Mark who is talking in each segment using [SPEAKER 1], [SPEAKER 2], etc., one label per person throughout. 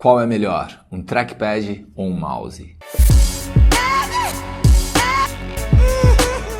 [SPEAKER 1] Qual é melhor, um trackpad ou um mouse?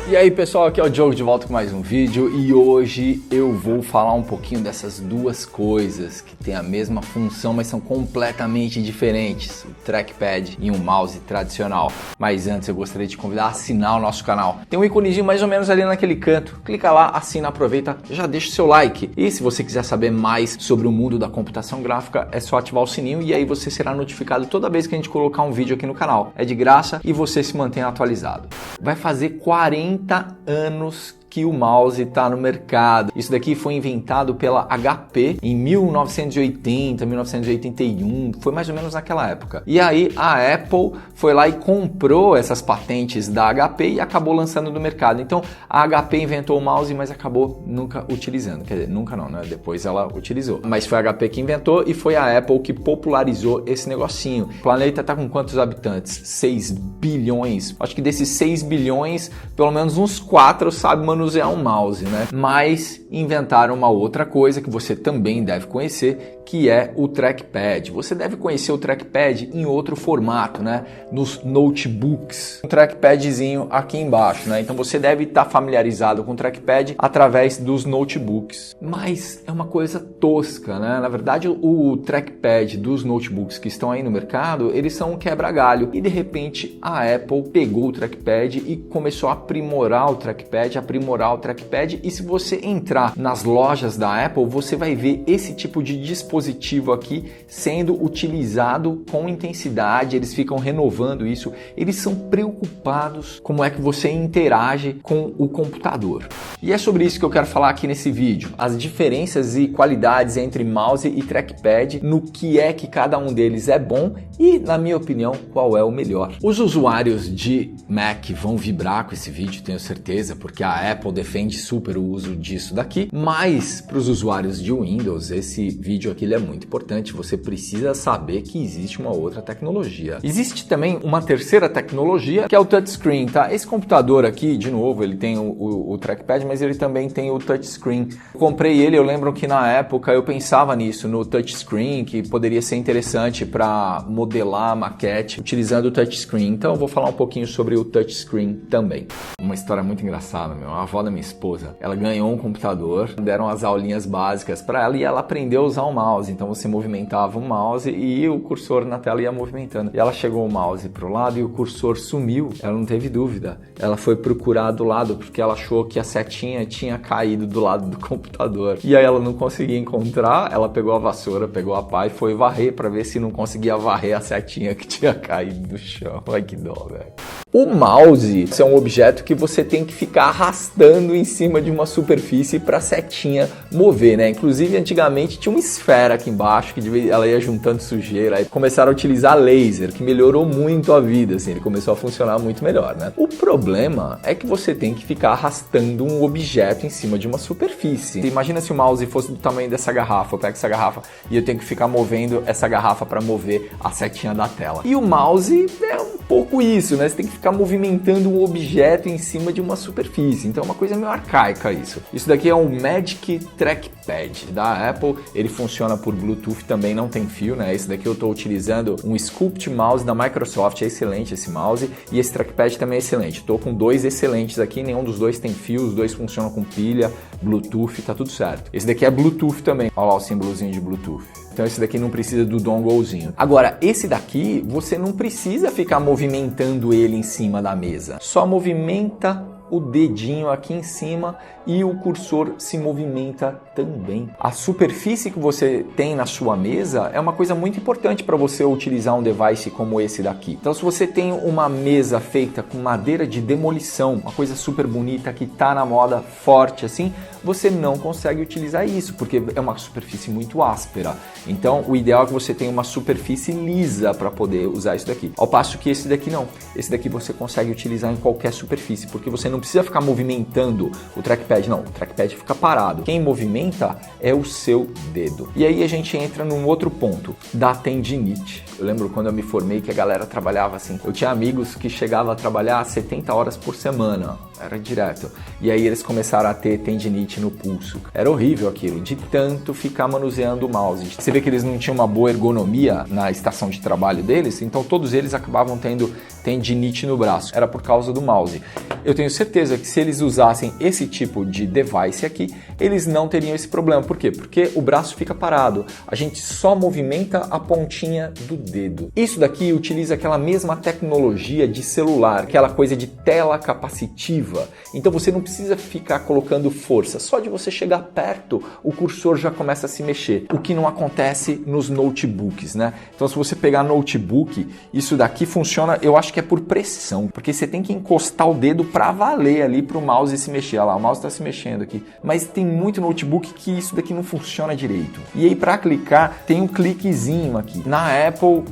[SPEAKER 1] E aí pessoal, aqui é o Diogo de volta com mais um vídeo e hoje eu vou falar um pouquinho dessas duas coisas que têm a mesma função, mas são completamente diferentes, o trackpad e um mouse tradicional. Mas antes eu gostaria de te convidar a assinar o nosso canal. Tem um íconezinho mais ou menos ali naquele canto, clica lá, assina, aproveita, já deixa o seu like. E se você quiser saber mais sobre o mundo da computação gráfica, é só ativar o sininho e aí você será notificado toda vez que a gente colocar um vídeo aqui no canal. É de graça e você se mantém atualizado. Vai fazer 40 anos que o mouse está no mercado. Isso daqui foi inventado pela HP em 1980, 1981, foi mais ou menos naquela época. E aí a Apple foi lá e comprou essas patentes da HP e acabou lançando no mercado. Então a HP inventou o mouse, mas acabou nunca utilizando. Quer dizer, nunca não, né? Depois ela utilizou. Mas foi a HP que inventou e foi a Apple que popularizou esse negocinho. O planeta está com quantos habitantes? 6 bilhões. Acho que desses 6 bilhões, pelo menos uns 4 sabem manusear um mouse, né? Mas inventaram uma outra coisa que você também deve conhecer, que é o trackpad. Você deve conhecer o trackpad em outro formato, né? Nos notebooks. Um trackpadzinho aqui embaixo, né? Então você deve estar familiarizado com o trackpad através dos notebooks. Mas é uma coisa tosca, né? Na verdade, o trackpad dos notebooks que estão aí no mercado, eles são um quebra-galho. E de repente a Apple pegou o trackpad e começou a aprimorar o trackpad, e se você entrar nas lojas da Apple, você vai ver esse tipo de dispositivo aqui sendo utilizado com intensidade, eles ficam renovando isso, eles são preocupados como é que você interage com o computador. E é sobre isso que eu quero falar aqui nesse vídeo, as diferenças e qualidades entre mouse e trackpad, no que é que cada um deles é bom e, na minha opinião, qual é o melhor. Os usuários de Mac vão vibrar com esse vídeo, tenho certeza, porque a Apple defende super o uso disso daqui, mas para os usuários de Windows, esse vídeo aqui ele é muito importante, você precisa saber que existe uma outra tecnologia. Existe também uma terceira tecnologia, que é o touchscreen, tá? Esse computador aqui, de novo, ele tem o trackpad, mas ele também tem o touchscreen. Eu comprei ele, eu lembro que na época eu pensava nisso, no touchscreen, que poderia ser interessante para modelar a maquete utilizando o touchscreen. Então eu vou falar um pouquinho sobre o touchscreen também. Uma história muito engraçada, meu. A avó da minha esposa, ela ganhou um computador, deram as aulinhas básicas para ela e ela aprendeu a usar o mouse. Então você movimentava o mouse e o cursor na tela ia movimentando. E ela chegou o mouse pro lado e o cursor sumiu. Ela não teve dúvida. Ela foi procurar do lado porque ela achou que a setinha tinha caído do lado do computador. E aí ela não conseguia encontrar, ela pegou a vassoura, pegou a pá e foi varrer para ver se não conseguia varrer a setinha que tinha caído do chão. Ai, que dó, velho. O mouse é um objeto que você tem que ficar arrastando em cima de uma superfície para a setinha mover, né? Inclusive, antigamente tinha uma esfera aqui embaixo que ela ia juntando sujeira. Aí começaram a utilizar laser, que melhorou muito a vida, assim, ele começou a funcionar muito melhor, né? O problema é que você tem que ficar arrastando um objeto em cima de uma superfície. Imagina se o mouse fosse do tamanho dessa garrafa, eu pego essa garrafa e eu tenho que ficar movendo essa garrafa para mover a setinha da tela. E o mouse é um pouco isso, né? Você tem que ficar movimentando um objeto em cima de uma superfície. Então é uma coisa meio arcaica isso. Isso daqui é um Magic Trackpad da Apple. Ele funciona por Bluetooth, também não tem fio, né? Esse daqui eu estou utilizando um Sculpt Mouse da Microsoft. É excelente esse mouse. E esse trackpad também é excelente. Estou com dois excelentes aqui. Nenhum dos dois tem fio. Os dois funcionam com pilha, Bluetooth, tá tudo certo. Esse daqui é Bluetooth também. Olha lá o símbolozinho de Bluetooth. Então esse daqui não precisa do donglezinho. Agora, esse daqui, você não precisa ficar movimentando ele em cima da mesa. Só movimenta o dedinho aqui em cima e o cursor se movimenta também. A superfície que você tem na sua mesa é uma coisa muito importante para você utilizar um device como esse daqui. Então, se você tem uma mesa feita com madeira de demolição, uma coisa super bonita que está na moda forte assim, você não consegue utilizar isso, porque é uma superfície muito áspera. Então, o ideal é que você tenha uma superfície lisa para poder usar isso daqui. Ao passo que esse daqui não. Esse daqui você consegue utilizar em qualquer superfície, porque você não precisa ficar movimentando o trackpad, não. O trackpad fica parado. Quem movimenta é o seu dedo. E aí a gente entra num outro ponto, da tendinite. Eu lembro quando eu me formei que a galera trabalhava assim. Eu tinha amigos que chegavam a trabalhar 70 horas por semana. Era direto. E aí eles começaram a ter tendinite no pulso. Era horrível aquilo, de tanto ficar manuseando o mouse. Você vê que eles não tinham uma boa ergonomia na estação de trabalho deles, então todos eles acabavam tendo tendinite no braço. Era por causa do mouse. Eu tenho certeza que se eles usassem esse tipo de device aqui, eles não teriam esse problema. Por quê? Porque o braço fica parado. A gente só movimenta a pontinha do dedo. Isso daqui utiliza aquela mesma tecnologia de celular, aquela coisa de tela capacitiva. Então você não precisa ficar colocando força. Só de você chegar perto, o cursor já começa a se mexer. O que não acontece nos notebooks, né? Então se você pegar notebook, isso daqui funciona, eu acho que é por pressão, porque você tem que encostar o dedo para valer ali para o mouse se mexer. Olha lá, o mouse está se mexendo aqui. Mas tem muito notebook que isso daqui não funciona direito. E aí para clicar, tem um cliquezinho aqui. Na Apple,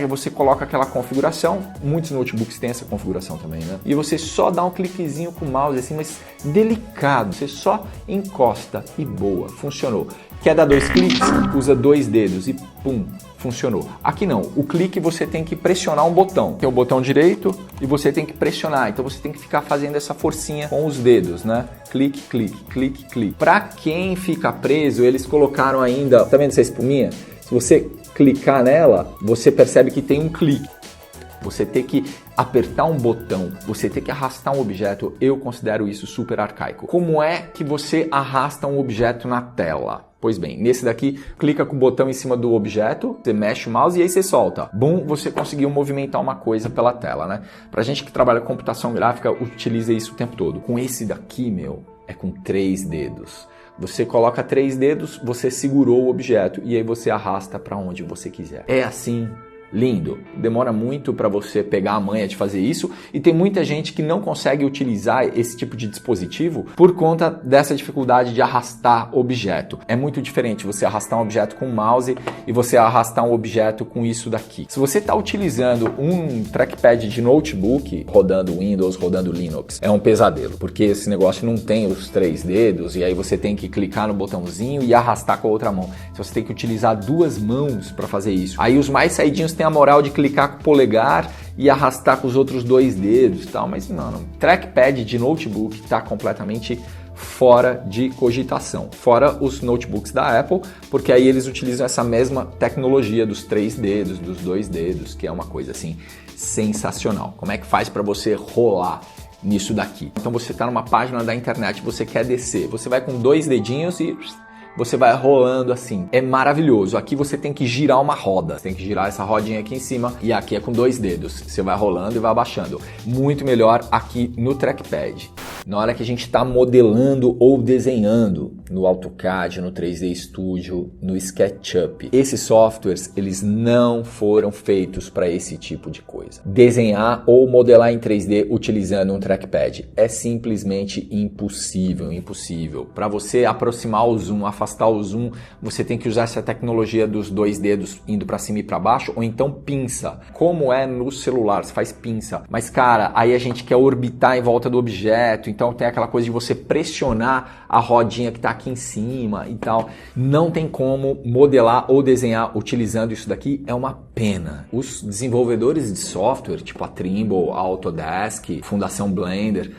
[SPEAKER 1] você coloca aquela configuração. Muitos notebooks têm essa configuração também, né? E você só dá um cliquezinho com o mouse assim, mas delicado. Você só encosta e boa, funcionou. Quer dar 2 cliques? Usa 2 dedos e pum, funcionou. Aqui não, o clique você tem que pressionar um botão. Tem o botão direito e você tem que pressionar. Então você tem que ficar fazendo essa forcinha com os dedos, né? Clique, clique, clique, clique. Para quem fica preso, eles colocaram ainda, tá vendo essa espuminha? Se você clicar nela, você percebe que tem um clique. Você ter que apertar um botão, você ter que arrastar um objeto, eu considero isso super arcaico. Como é que você arrasta um objeto na tela? Pois bem, nesse daqui, clica com o botão em cima do objeto, você mexe o mouse e aí você solta. Bum, você conseguiu movimentar uma coisa pela tela, né? Pra gente que trabalha com computação gráfica, utiliza isso o tempo todo. Com esse daqui, é com 3 dedos. Você coloca 3 dedos, você segurou o objeto e aí você arrasta para onde você quiser. É assim. Lindo. Demora muito para você pegar a manha de fazer isso e tem muita gente que não consegue utilizar esse tipo de dispositivo por conta dessa dificuldade de arrastar objeto. É muito diferente você arrastar um objeto com o mouse e você arrastar um objeto com isso daqui. Se você está utilizando um trackpad de notebook rodando Windows, rodando Linux, é um pesadelo, porque esse negócio não tem os 3 dedos e aí você tem que clicar no botãozinho e arrastar com a outra mão. Então você tem que utilizar 2 mãos para fazer isso. Aí os mais saidinhos têm a moral de clicar com o polegar e arrastar com os outros 2 dedos e tal, mas não. Trackpad de notebook está completamente fora de cogitação. Fora os notebooks da Apple, porque aí eles utilizam essa mesma tecnologia dos 3 dedos, dos 2 dedos, que é uma coisa assim sensacional. Como é que faz para você rolar nisso daqui? Então você está numa página da internet, você quer descer, você vai com 2 dedinhos e você vai rolando assim. É maravilhoso. Aqui você tem que girar uma roda. Você tem que girar essa rodinha aqui em cima e aqui é com 2 dedos. Você vai rolando e vai abaixando. Muito melhor aqui no trackpad. Na hora que a gente está modelando ou desenhando no AutoCAD, no 3D Studio, no SketchUp, esses softwares, eles não foram feitos para esse tipo de coisa. Desenhar ou modelar em 3D utilizando um trackpad é simplesmente impossível, impossível. Para você aproximar o zoom, afastar o zoom, você tem que usar essa tecnologia dos 2 dedos indo para cima e para baixo, ou então pinça. Como é no celular, você faz pinça. Mas cara, aí a gente quer orbitar em volta do objeto, então tem aquela coisa de você pressionar a rodinha que está aqui em cima e tal. Não tem como modelar ou desenhar utilizando isso daqui, é uma pena. Os desenvolvedores de software, tipo a Trimble, a Autodesk, Fundação Blender,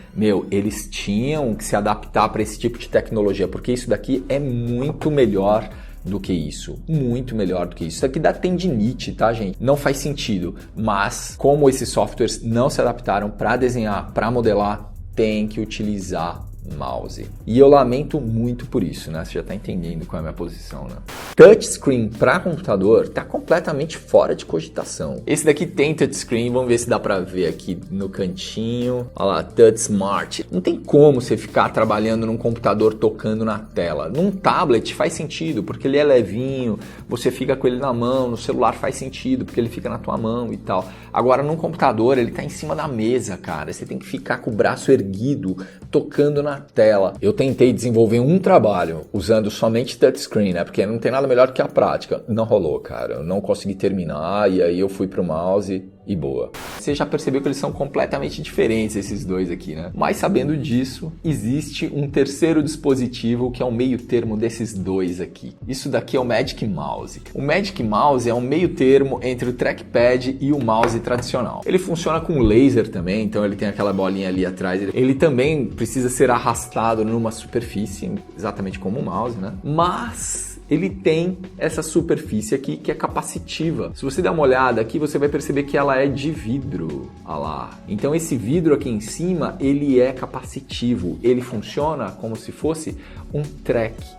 [SPEAKER 1] eles tinham que se adaptar para esse tipo de tecnologia, porque isso daqui é muito melhor do que isso, muito melhor do que isso. Isso aqui dá tendinite, tá, gente? Não faz sentido, mas como esses softwares não se adaptaram para desenhar, para modelar, tem que utilizar mouse. E eu lamento muito por isso, né? Você já tá entendendo qual é a minha posição, né? Touchscreen para computador tá completamente fora de cogitação. Esse daqui tem touchscreen, vamos ver se dá para ver aqui no cantinho. Olha lá, Touch Smart. Não tem como você ficar trabalhando num computador tocando na tela. Num tablet faz sentido, porque ele é levinho, você fica com ele na mão, no celular faz sentido, porque ele fica na tua mão e tal. Agora, num computador, ele tá em cima da mesa, cara. Você tem que ficar com o braço erguido, tocando na tela. Eu tentei desenvolver um trabalho usando somente touchscreen, né? Porque não tem nada melhor que a prática. Não rolou, cara. Eu não consegui terminar e aí eu fui pro mouse e boa. Você já percebeu que eles são completamente diferentes, esses dois aqui, né? Mas sabendo disso, existe um terceiro dispositivo que é um meio termo desses dois aqui. Isso daqui é o Magic Mouse. O Magic Mouse é um meio termo entre o trackpad e o mouse tradicional. Ele funciona com laser também, então ele tem aquela bolinha ali atrás. Ele também precisa ser arrastado numa superfície, exatamente como o mouse, né? Mas ele tem essa superfície aqui que é capacitiva. Se você der uma olhada aqui, você vai perceber que ela é de vidro. Olha lá. Então esse vidro aqui em cima, ele é capacitivo. Ele funciona como se fosse um trackpad.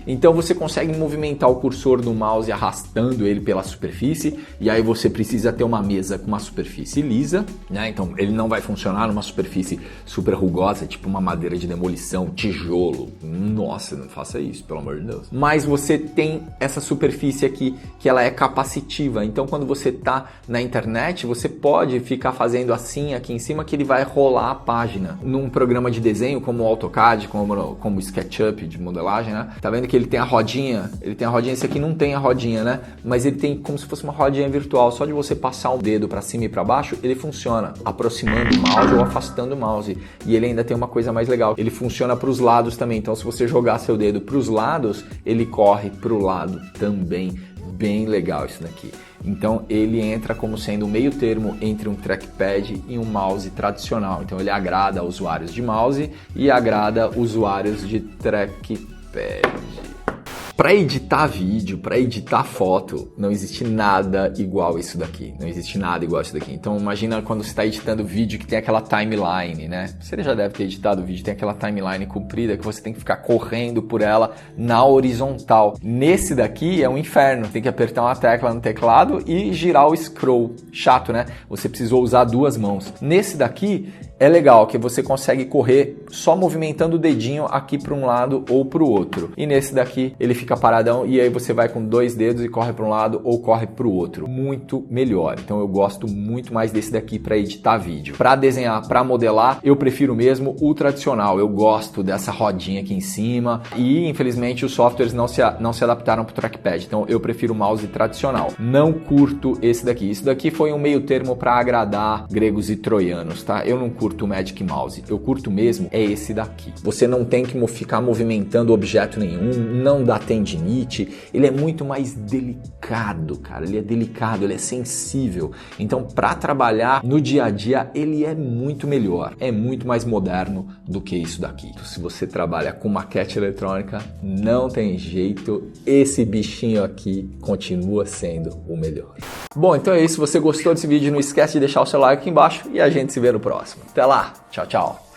[SPEAKER 1] Então você consegue movimentar o cursor do mouse arrastando ele pela superfície, e aí você precisa ter uma mesa com uma superfície lisa, né? Então ele não vai funcionar numa superfície super rugosa, tipo uma madeira de demolição, tijolo. Nossa, não faça isso, pelo amor de Deus. Mas você tem essa superfície aqui que ela é capacitiva. Então quando você tá na internet, você pode ficar fazendo assim aqui em cima que ele vai rolar a página. Num programa de desenho como o AutoCAD, como o SketchUp de modelagem, né? Tá vendo que ele tem a rodinha? Esse aqui não tem a rodinha, né? Mas ele tem como se fosse uma rodinha virtual. Só de você passar o dedo para cima e para baixo, ele funciona aproximando o mouse ou afastando o mouse. E ele ainda tem uma coisa mais legal. Ele funciona para os lados também. Então, se você jogar seu dedo para os lados, ele corre para o lado também. Bem legal isso daqui. Então ele entra como sendo um meio termo entre um trackpad e um mouse tradicional. Então ele agrada usuários de mouse e agrada usuários de trackpad. Para editar vídeo, para editar foto, não existe nada igual isso daqui. Não existe nada igual isso daqui. Então imagina quando você está editando vídeo que tem aquela timeline, né? Você já deve ter editado vídeo, tem aquela timeline comprida que você tem que ficar correndo por ela na horizontal. Nesse daqui é um inferno. Tem que apertar uma tecla no teclado e girar o scroll. Chato, né? Você precisou usar duas mãos. Nesse daqui é legal que você consegue correr só movimentando o dedinho aqui para um lado ou para o outro. E nesse daqui ele fica paradão e aí você vai com dois dedos e corre para um lado ou corre para o outro. Muito melhor. Então eu gosto muito mais desse daqui para editar vídeo. Para desenhar, para modelar, eu prefiro mesmo o tradicional. Eu gosto dessa rodinha aqui em cima e infelizmente os softwares não se adaptaram para o trackpad. Então eu prefiro o mouse tradicional. Não curto esse daqui. Isso daqui foi um meio termo para agradar gregos e troianos, tá? Eu não curto o Magic Mouse. Eu curto mesmo é esse daqui. Você não tem que ficar movimentando objeto nenhum, não dá tendinite, ele é muito mais delicado, cara. Ele é delicado, ele é sensível. Então, para trabalhar no dia a dia, ele é muito melhor. É muito mais moderno do que isso daqui. Se você trabalha com maquete eletrônica, não tem jeito. Esse bichinho aqui continua sendo o melhor. Bom, então é isso. Se você gostou desse vídeo, não esquece de deixar o seu like aqui embaixo e a gente se vê no próximo. Até lá. Tchau, tchau.